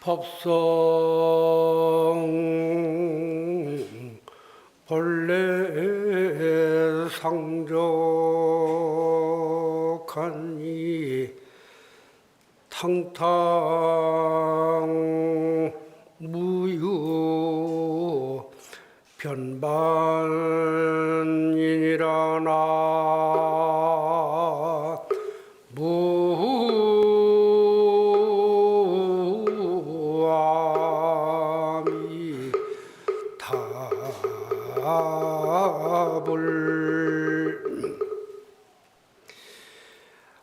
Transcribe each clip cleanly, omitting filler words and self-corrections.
법성 본래 상적하니 탕탕 무유 변반이니라 나 무아미 답을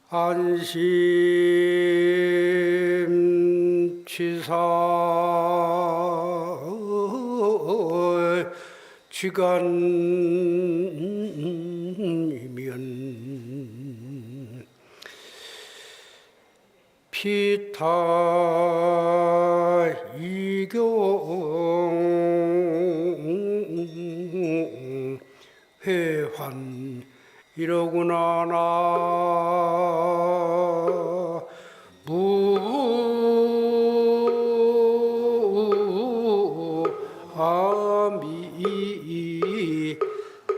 안심치사 지간이면 피타 이경 회환 이러구나 나 무아미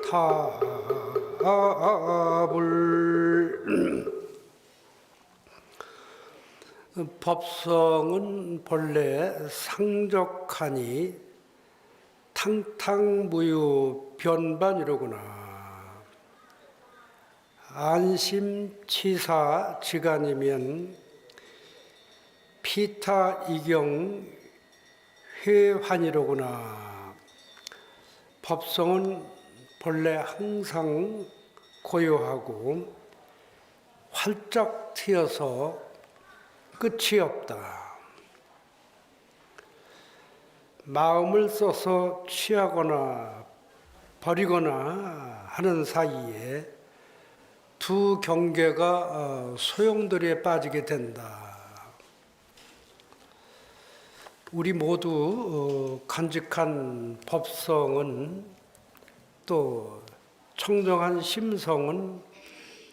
답을 법성은 본래 상적하니 탕탕무유 변반이로구나. 안심치사 지간이면 피타 이경 회환이로구나. 법성은 본래 항상 고요하고 활짝 트여서 끝이 없다. 마음을 써서 취하거나 버리거나 하는 사이에 두 경계가 소용돌이에 빠지게 된다. 우리 모두 간직한 법성은 또 청정한 심성은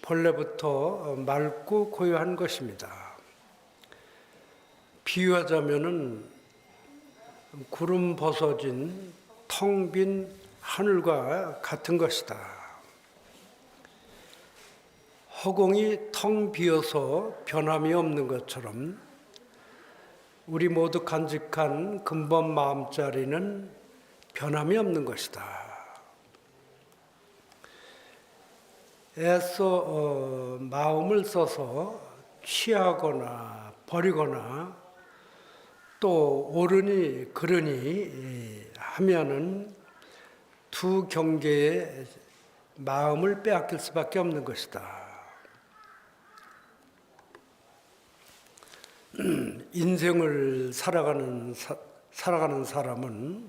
본래부터 맑고 고요한 것입니다. 비유하자면은 구름 벗어진 텅 빈 하늘과 같은 것이다. 허공이 텅 비어서 변함이 없는 것처럼 우리 모두 간직한 근본 마음자리는 변함이 없는 것이다. 애써 마음을 써서 취하거나 버리거나 또 옳으니 그르니 하면은 두 경계에 마음을 빼앗길 수밖에 없는 것이다. 인생을 살아가는 사람은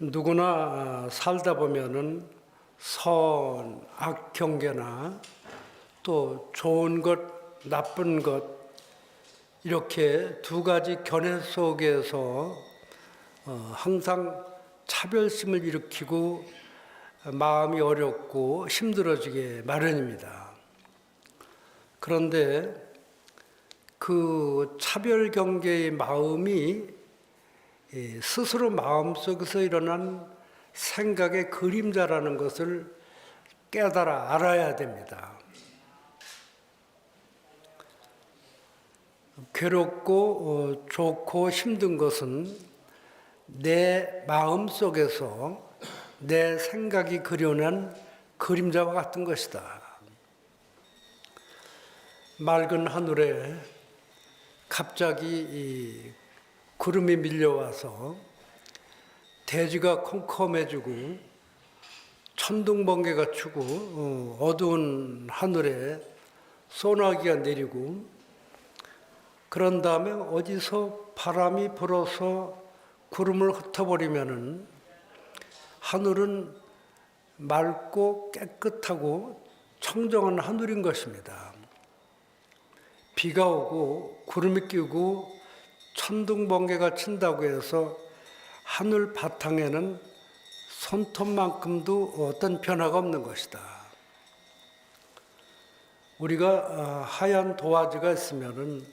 누구나 살다 보면은 선, 악 경계나 또 좋은 것, 나쁜 것 이렇게 두 가지 견해 속에서 항상 차별심을 일으키고 마음이 어렵고 힘들어지게 마련입니다. 그런데 그 차별 경계의 마음이 스스로 마음속에서 일어난 생각의 그림자라는 것을 깨달아 알아야 됩니다. 괴롭고 좋고 힘든 것은 내 마음속에서 내 생각이 그려낸 그림자와 같은 것이다. 맑은 하늘에 갑자기 구름이 밀려와서 대지가 컴컴해지고 천둥번개가 치고 어두운 하늘에 소나기가 내리고 그런 다음에 어디서 바람이 불어서 구름을 흩어버리면은 하늘은 맑고 깨끗하고 청정한 하늘인 것입니다. 비가 오고 구름이 끼고 천둥번개가 친다고 해서 하늘 바탕에는 손톱만큼도 어떤 변화가 없는 것이다. 우리가 하얀 도화지가 있으면은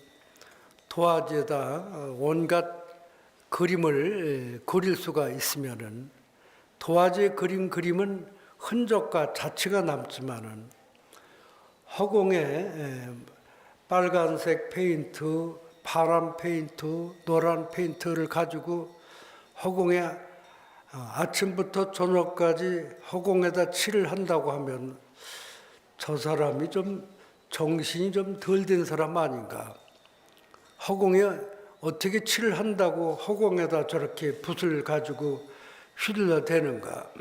도화지에다 온갖 그림을 그릴 수가 있으면은 도화지에 그린 그림은 흔적과 자취가 남지만은 허공에 빨간색 페인트, 파란 페인트, 노란 페인트를 가지고 허공에 아침부터 저녁까지 허공에다 칠을 한다고 하면 저 사람이 좀 정신이 좀 덜 된 사람 아닌가. 허공에 어떻게 칠을 한다고 허공에다 저렇게 붓을 가지고 휘둘러 대는가.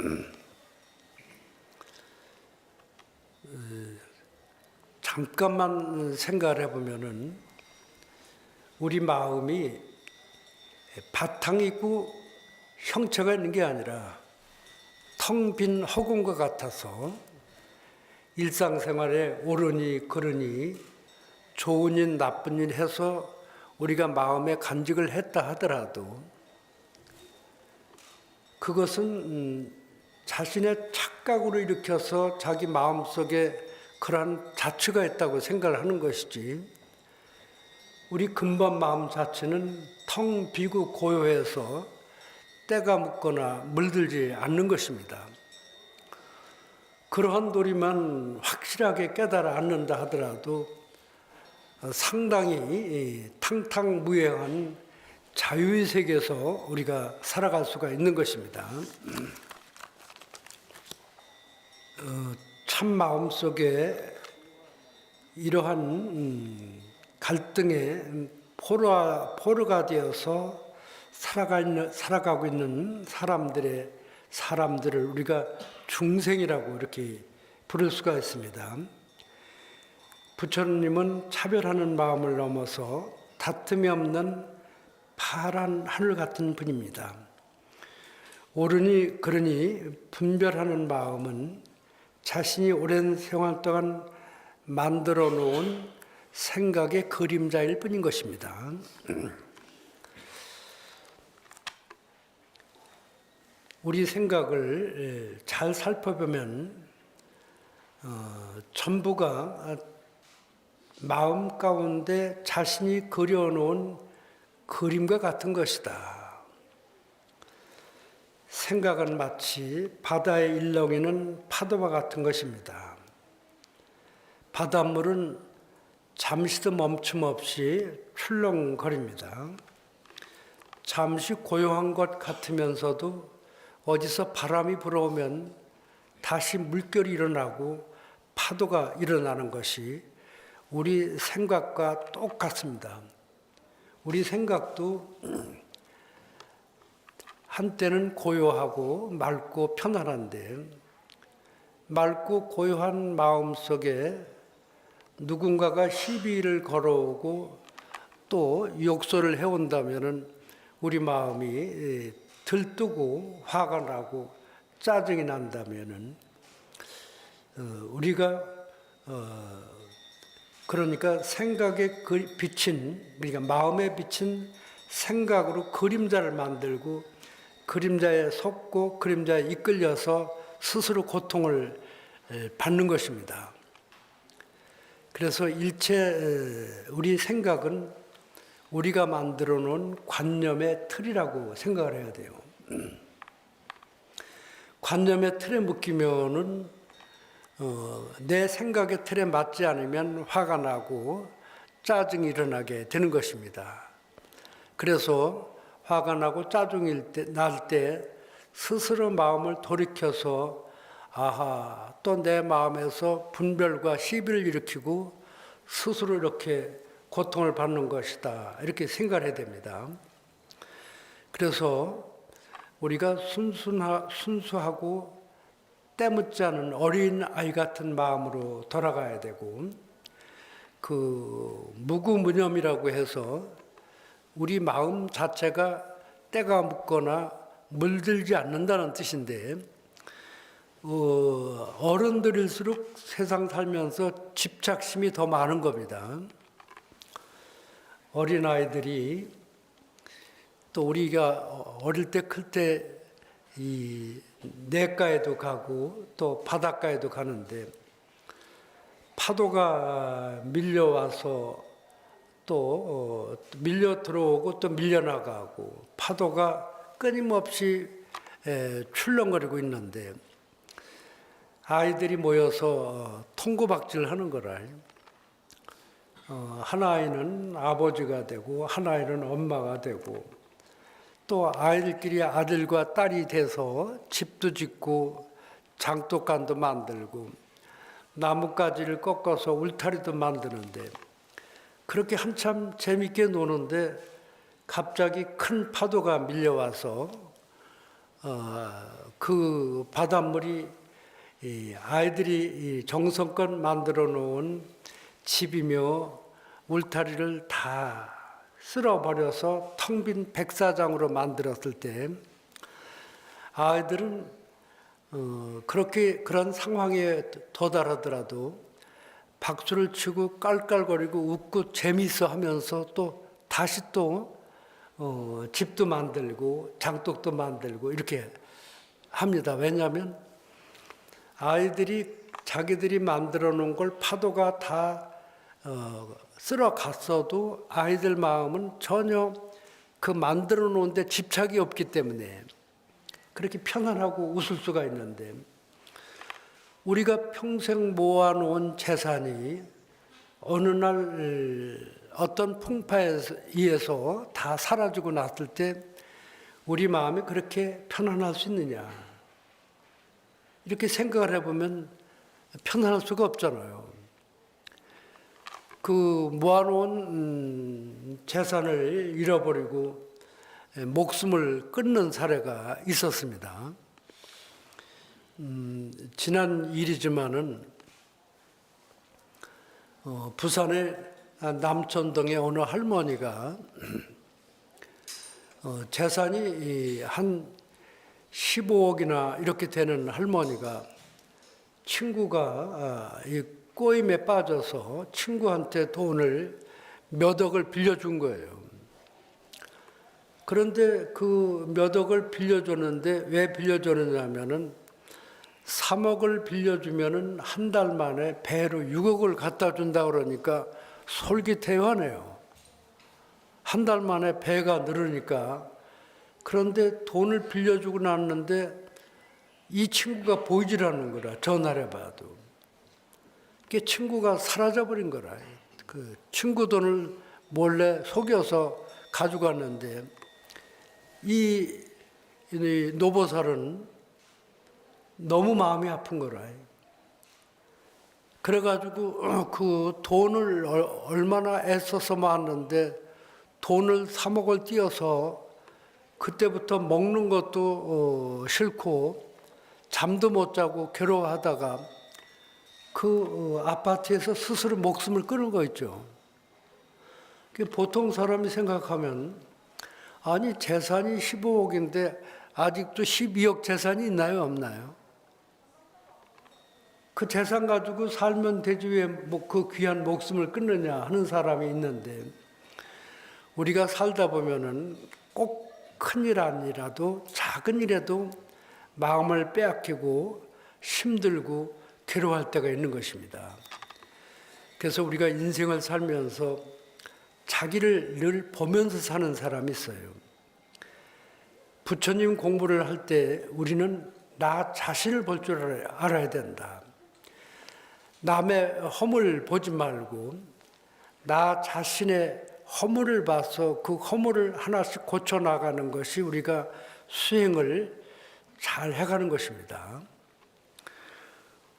잠깐만 생각을 해보면은 우리 마음이 바탕이 있고 형체가 있는 게 아니라 텅 빈 허공과 같아서 일상생활에 옳으니 그르니 좋은 일 나쁜 일 해서 우리가 마음에 간직을 했다 하더라도 그것은 자신의 착각으로 일으켜서 자기 마음속에 그러한 자취가 있다고 생각을 하는 것이지 우리 근본 마음 자체는 텅 비고 고요해서 때가 묻거나 물들지 않는 것입니다. 그러한 도리만 확실하게 깨달아 않는다 하더라도 상당히 탕탕무행한 자유의 세계에서 우리가 살아갈 수가 있는 것입니다. 참 마음속에 이러한 갈등의 포로가 되어서 살아가고 있는 사람들을 우리가 중생이라고 이렇게 부를 수가 있습니다. 부처님은 차별하는 마음을 넘어서 다툼이 없는 파란 하늘 같은 분입니다. 옳으니 그러니 분별하는 마음은 자신이 오랜 생활 동안 만들어 놓은 생각의 그림자일 뿐인 것입니다. 우리 생각을 잘 살펴보면 전부가 마음 가운데 자신이 그려놓은 그림과 같은 것이다. 생각은 마치 바다에 일렁이는 파도와 같은 것입니다. 바닷물은 잠시도 멈춤 없이 출렁거립니다. 잠시 고요한 것 같으면서도 어디서 바람이 불어오면 다시 물결이 일어나고 파도가 일어나는 것이 우리 생각과 똑같습니다. 우리 생각도 한때는 고요하고 맑고 편안한데 맑고 고요한 마음 속에 누군가가 시비를 걸어오고 또 욕설을 해온다면 우리 마음이 들뜨고 화가 나고 짜증이 난다면 우리가 그러니까 생각에 비친 그러니까 마음에 비친 생각으로 그림자를 만들고 그림자에 속고 그림자에 이끌려서 스스로 고통을 받는 것입니다. 그래서 일체 우리 생각은 우리가 만들어 놓은 관념의 틀이라고 생각을 해야 돼요. 관념의 틀에 묶이면은 내 생각의 틀에 맞지 않으면 화가 나고 짜증이 일어나게 되는 것입니다. 그래서 화가 나고 짜증이 날 때 스스로 마음을 돌이켜서 아하, 또 내 마음에서 분별과 시비를 일으키고 스스로 이렇게 고통을 받는 것이다. 이렇게 생각을 해야 됩니다. 그래서 우리가 순수하고 때묻지 않은 어린 아이 같은 마음으로 돌아가야 되고 그 무구무념이라고 해서 우리 마음 자체가 때가 묻거나 물들지 않는다는 뜻인데 어른들일수록 세상 살면서 집착심이 더 많은 겁니다. 어린아이들이 또 우리가 어릴 때 클 때 이 내가에도 가고 또 바닷가에도 가는데 파도가 밀려와서 또 밀려 들어오고 또 밀려나가고 파도가 끊임없이 출렁거리고 있는데 아이들이 모여서 통고박질을 하는 거라. 한 아이는 아버지가 되고 한 아이는 엄마가 되고 또 아이들끼리 아들과 딸이 돼서 집도 짓고 장독간도 만들고 나뭇가지를 꺾어서 울타리도 만드는데 그렇게 한참 재밌게 노는데 갑자기 큰 파도가 밀려와서 그 바닷물이 아이들이 정성껏 만들어 놓은 집이며 울타리를 다 쓸어버려서 텅 빈 백사장으로 만들었을 때 아이들은 그런 상황에 도달하더라도 박수를 치고 깔깔거리고 웃고 재미있어 하면서 또 다시 또 집도 만들고 장독도 만들고 이렇게 합니다. 왜냐하면 아이들이 자기들이 만들어 놓은 걸 파도가 다 쓸어갔어도 아이들 마음은 전혀 그 만들어 놓은 데 집착이 없기 때문에 그렇게 편안하고 웃을 수가 있는데 우리가 평생 모아놓은 재산이 어느 날 어떤 풍파에 의해서 다 사라지고 났을 때 우리 마음이 그렇게 편안할 수 있느냐 이렇게 생각을 해보면 편안할 수가 없잖아요. 그 모아놓은 재산을 잃어버리고 목숨을 끊는 사례가 있었습니다. 지난 일이지만은 부산의 남천동의 어느 할머니가 재산이 한 15억이나 이렇게 되는 할머니가 친구가 이 꼬임에 빠져서 친구한테 돈을 몇 억을 빌려준 거예요. 그런데 그 몇 억을 빌려줬는데 왜 빌려줬느냐면은 3억을 빌려주면은 한 달 만에 배로 6억을 갖다 준다 그러니까 솔깃해하네요. 한 달 만에 배가 늘으니까. 그런데 돈을 빌려주고 났는데 이 친구가 보이질 않는 거라. 전화를 해봐도. 그 친구가 사라져버린 거라. 그 친구 돈을 몰래 속여서 가져갔는데 이 노보살은 너무 마음이 아픈 거라. 그래가지고 그 돈을 얼마나 애써서 모았는데 돈을 3억을 띄어서 그때부터 먹는 것도 싫고 잠도 못 자고 괴로워하다가 그 아파트에서 스스로 목숨을 끊은 거 있죠. 보통 사람이 생각하면 아니 재산이 15억인데 아직도 12억 재산이 있나요 없나요? 그 재산 가지고 살면 되지 왜 그 귀한 목숨을 끊느냐 하는 사람이 있는데 우리가 살다 보면은 꼭 큰일 아니라도 작은 일에도 마음을 빼앗기고 힘들고 괴로워할 때가 있는 것입니다. 그래서 우리가 인생을 살면서 자기를 늘 보면서 사는 사람이 있어요. 부처님 공부를 할 때 우리는 나 자신을 볼 줄 알아야 된다. 남의 허물 보지 말고 나 자신의 허물을 봐서 그 허물을 하나씩 고쳐나가는 것이 우리가 수행을 잘 해가는 것입니다.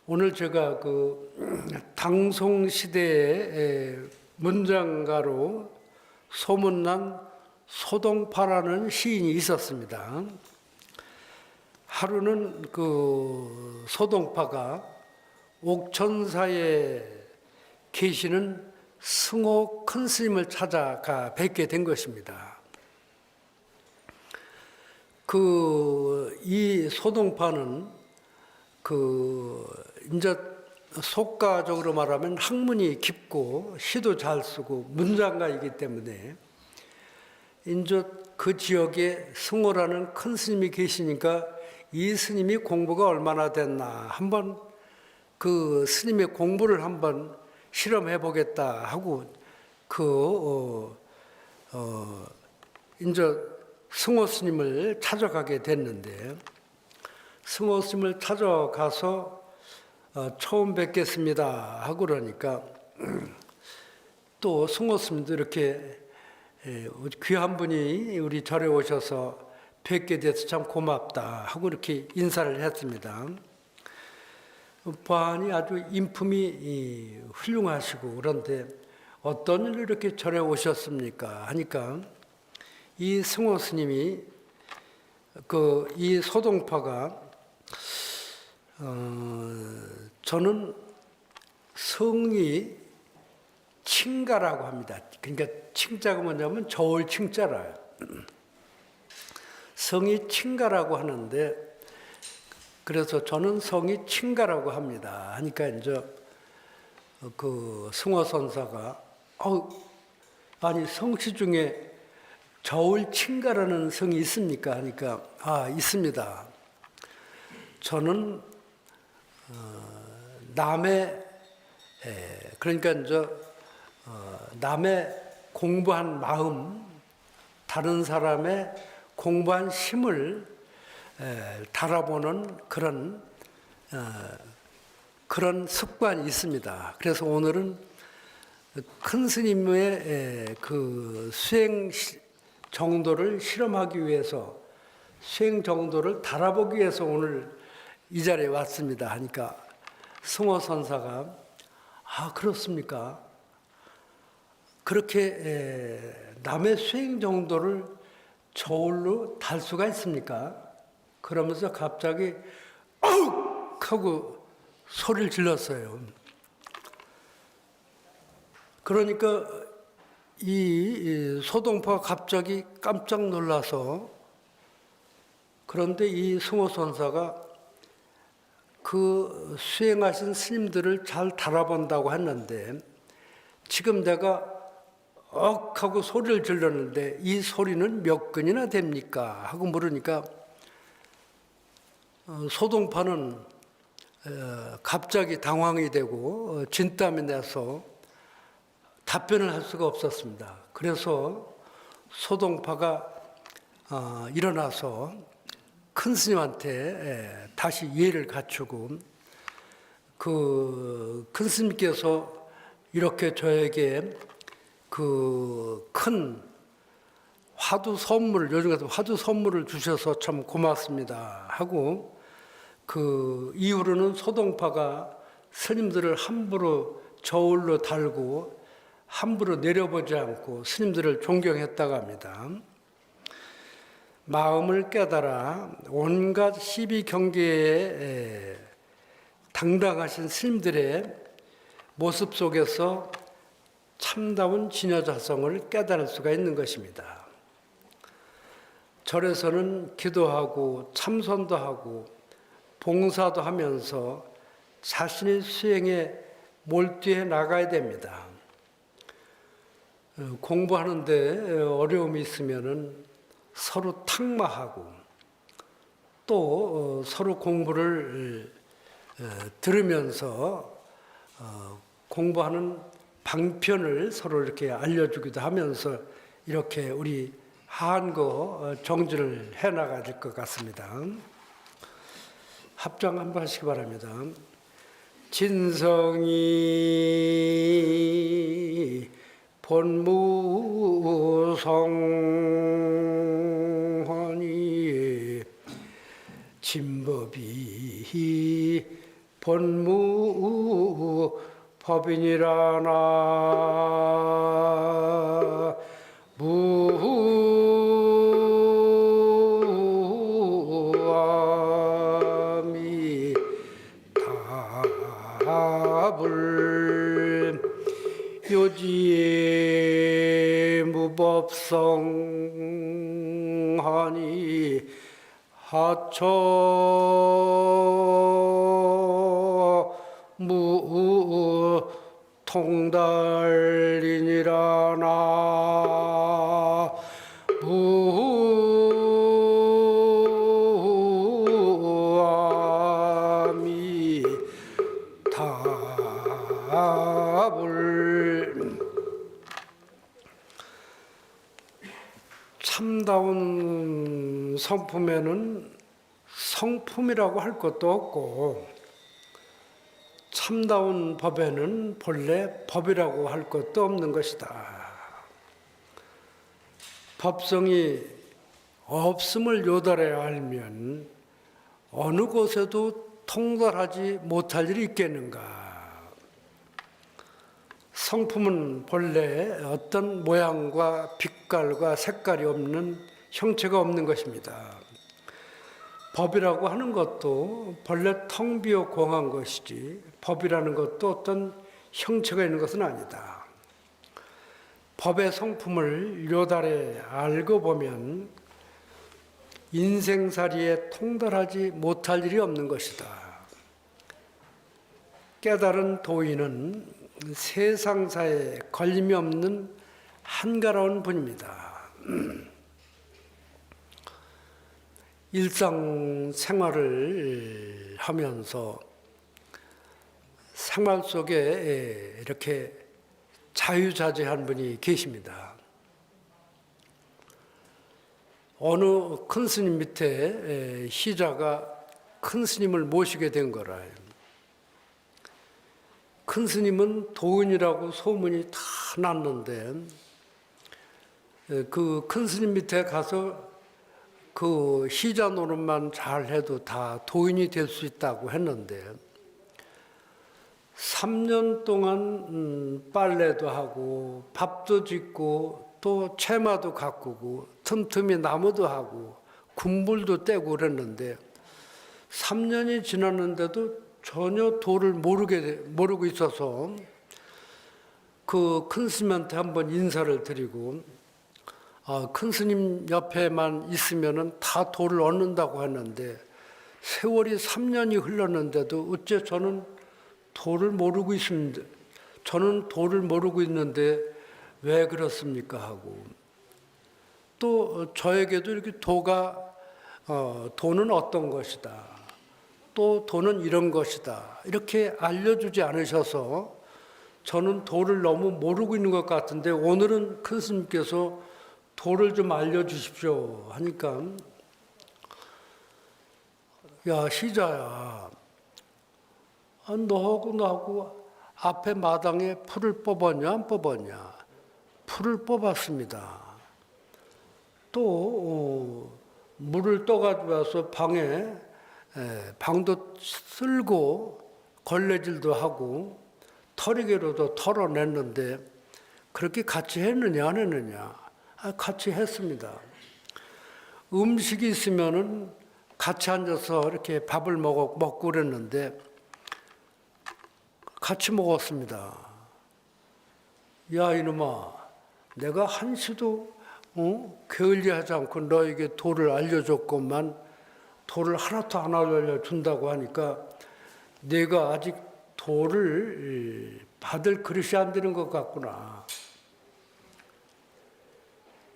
오늘 제가 그 당송시대의 문장가로 소문난 소동파라는 시인이 있었습니다. 하루는 그 소동파가 옥천사에 계시는 승호 큰 스님을 찾아가 뵙게 된 것입니다. 이 소동파는 이제 속가적으로 말하면 학문이 깊고 시도 잘 쓰고 문장가이기 때문에 이제 그 지역에 승호라는 큰 스님이 계시니까 이 스님이 공부가 얼마나 됐나 한번 그 스님의 공부를 한번 실험해 보겠다 하고 이제 승호 스님을 찾아가게 됐는데, 승호 스님을 찾아가서 처음 뵙겠습니다 하고 그러니까 또 승호 스님도 이렇게 귀한 분이 우리 절에 오셔서 뵙게 돼서 참 고맙다 하고 이렇게 인사를 했습니다. 보아하니 아주 인품이 훌륭하시고, 그런데 어떤 일로 이렇게 절에 오셨습니까 하니까 이 승호 스님이 이 소동파가 저는 성이 칭가라고 합니다. 그러니까 칭자가 뭐냐면 저울 칭자라요. 성이 칭가라고 하는데, 그래서 저는 성이 칭가라고 합니다 하니까 이제 그 승호 선사가 아니 성씨 중에 저울 칭가라는 성이 있습니까 하니까 있습니다. 저는 남의 그러니까 이제 남의 공부한 마음, 다른 사람의 공부한 심을 달아보는 그런 습관이 있습니다. 그래서 오늘은 큰 스님의 그 수행 정도를 실험하기 위해서, 수행 정도를 달아보기 위해서 오늘 이 자리에 왔습니다 하니까 승호 선사가 그렇습니까? 그렇게 남의 수행 정도를 저울로 달 수가 있습니까? 그러면서 갑자기 어욱 하고 소리를 질렀어요. 그러니까 이 소동파가 갑자기 깜짝 놀라서, 그런데 이 승호 선사가 그 수행하신 스님들을 잘 달아본다고 했는데, 지금 내가 억 하고 소리를 질렀는데 이 소리는 몇 근이나 됩니까 하고 물으니까 소동파는 갑자기 당황이 되고 진땀이 나서 답변을 할 수가 없었습니다. 그래서 소동파가 일어나서 큰 스님한테 다시 예를 갖추고, 그 큰 스님께서 이렇게 저에게 그 큰 화두 선물을, 요즘 같은 화두 선물을 주셔서 참 고맙습니다 하고, 그 이후로는 소동파가 스님들을 함부로 저울로 달고 함부로 내려보지 않고 스님들을 존경했다고 합니다. 마음을 깨달아 온갖 시비 경계에 당당하신 스님들의 모습 속에서 참다운 진여자성을 깨달을 수가 있는 것입니다. 절에서는 기도하고 참선도 하고 봉사도 하면서 자신의 수행에 몰두해 나가야 됩니다. 공부하는데 어려움이 있으면은 서로 탁마하고, 또 서로 공부를 들으면서 공부하는 방편을 서로 이렇게 알려주기도 하면서 이렇게 우리 한거 정진을 해나가야 될 것 같습니다. 합장 한번 하시기 바랍니다. 진성이 본무성하니 진법이 본무법이니라나 무아미 답을 요지에 무법성하니 하처 무통달이니라나 무아미 밥을 참다운 성품에는 성품이라고 할 것도 없고 참다운 법에는 본래 법이라고 할 것도 없는 것이다. 법성이 없음을 요달해야 알면 어느 곳에도 통달하지 못할 일이 있겠는가. 성품은 본래 어떤 모양과 빛깔과 색깔이 없는 형체가 없는 것입니다. 법이라고 하는 것도 본래 텅 비어 공한 것이지 법이라는 것도 어떤 형체가 있는 것은 아니다. 법의 성품을 요달해 알고 보면 인생살이에 통달하지 못할 일이 없는 것이다. 깨달은 도인은 세상사에 걸림이 없는 한가로운 분입니다. 일상생활을 하면서 생활 속에 이렇게 자유자재한 분이 계십니다. 어느 큰 스님 밑에 시자가 큰 스님을 모시게 된 거라요. 큰 스님은 도인이라고 소문이 다 났는데 그 큰 스님 밑에 가서 그 시자 노릇만 잘해도 다 도인이 될 수 있다고 했는데 3년 동안 빨래도 하고 밥도 짓고 또 채마도 가꾸고 틈틈이 나무도 하고 군불도 떼고 그랬는데 3년이 지났는데도 전혀 도를 모르고 있어서 그 큰 스님한테 한번 인사를 드리고 큰 스님 옆에만 있으면은 다 도를 얻는다고 하는데 세월이 3년이 흘렀는데도 어째 저는 도를 모르고 있습니다. 저는 도를 모르고 있는데 왜 그렇습니까? 하고 또 저에게도 이렇게 도는 어떤 것이다. 또 도는 이런 것이다. 이렇게 알려주지 않으셔서 저는 도를 너무 모르고 있는 것 같은데 오늘은 큰 스님께서 도를 좀 알려주십시오 하니까 야 시자야 너하고 나하고 앞에 마당에 풀을 뽑았냐 안 뽑았냐? 풀을 뽑았습니다. 또 물을 떠가지고 와서 방도 쓸고 걸레질도 하고 털이개로도 털어냈는데 그렇게 같이 했느냐 안 했느냐? 같이 했습니다. 음식이 있으면은 같이 앉아서 이렇게 밥을 먹고 그랬는데 같이 먹었습니다. 야 이놈아, 내가 한시도 게을리하지 않고 너에게 도를 알려줬건만 도를 하나도 안 알려준다고 하니까 내가 아직 도를 받을 그릇이 안 되는 것 같구나.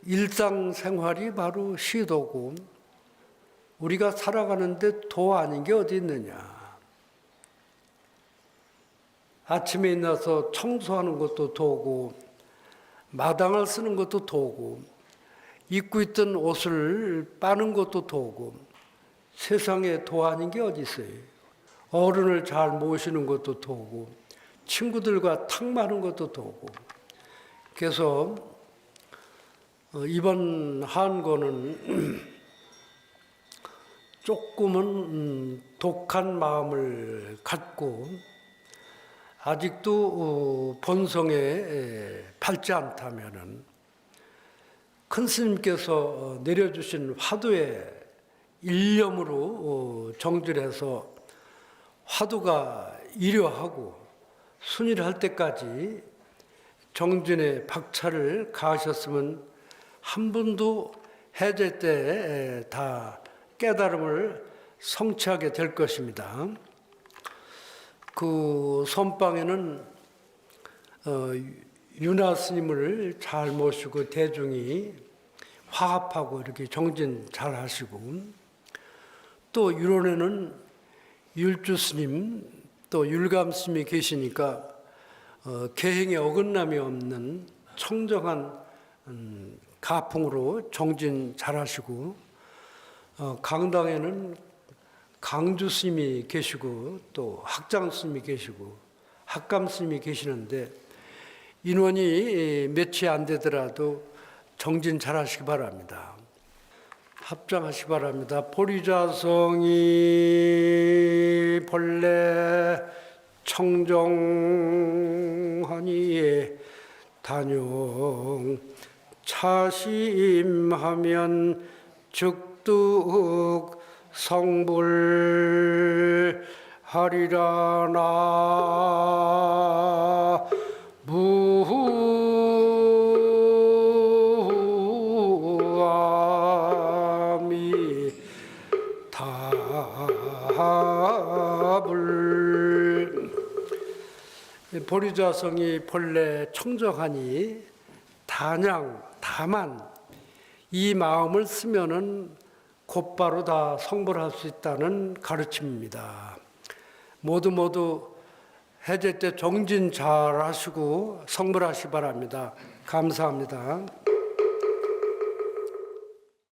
일상생활이 바로 시도고 우리가 살아가는데 도 아닌 게 어디 있느냐. 아침에 일어나서 청소하는 것도 도고 마당을 쓰는 것도 도고 입고 있던 옷을 빠는 것도 도고 세상에 도 아닌 게 어디 있어요. 어른을 잘 모시는 것도 도고 친구들과 탁 마는 것도 도고. 그래서 이번 한거는 조금은 독한 마음을 갖고 아직도 본성에 밝지 않다면은 큰 스님께서 내려주신 화두의 일념으로 정질해서 화두가 이려하고 순일할 때까지 정진의 박차를 가하셨으면 한 분도 해제 때 다 깨달음을 성취하게 될 것입니다. 그 선방에는 윤화 스님을 잘 모시고 대중이 화합하고 이렇게 정진 잘 하시고 또 유론에는 율주 스님 또 율감 스님이 계시니까 계행에 어긋남이 없는 청정한 가풍으로 정진 잘하시고 강당에는 강주 스님이 계시고 또 학장 스님이 계시고 학감 스님이 계시는데 인원이 몇이 안 되더라도 정진 잘하시기 바랍니다. 합장하시기 바랍니다. 보리자성이 본래 청정하니 단용 차심하면 즉득 성불하리라 나 무아미 답을 보리자성이 본래 청정하니 다만 이 마음을 쓰면은 곧바로 다 성불할 수 있다는 가르침입니다. 모두 해제 때 정진 잘 하시고 성불하시 바랍니다. 감사합니다.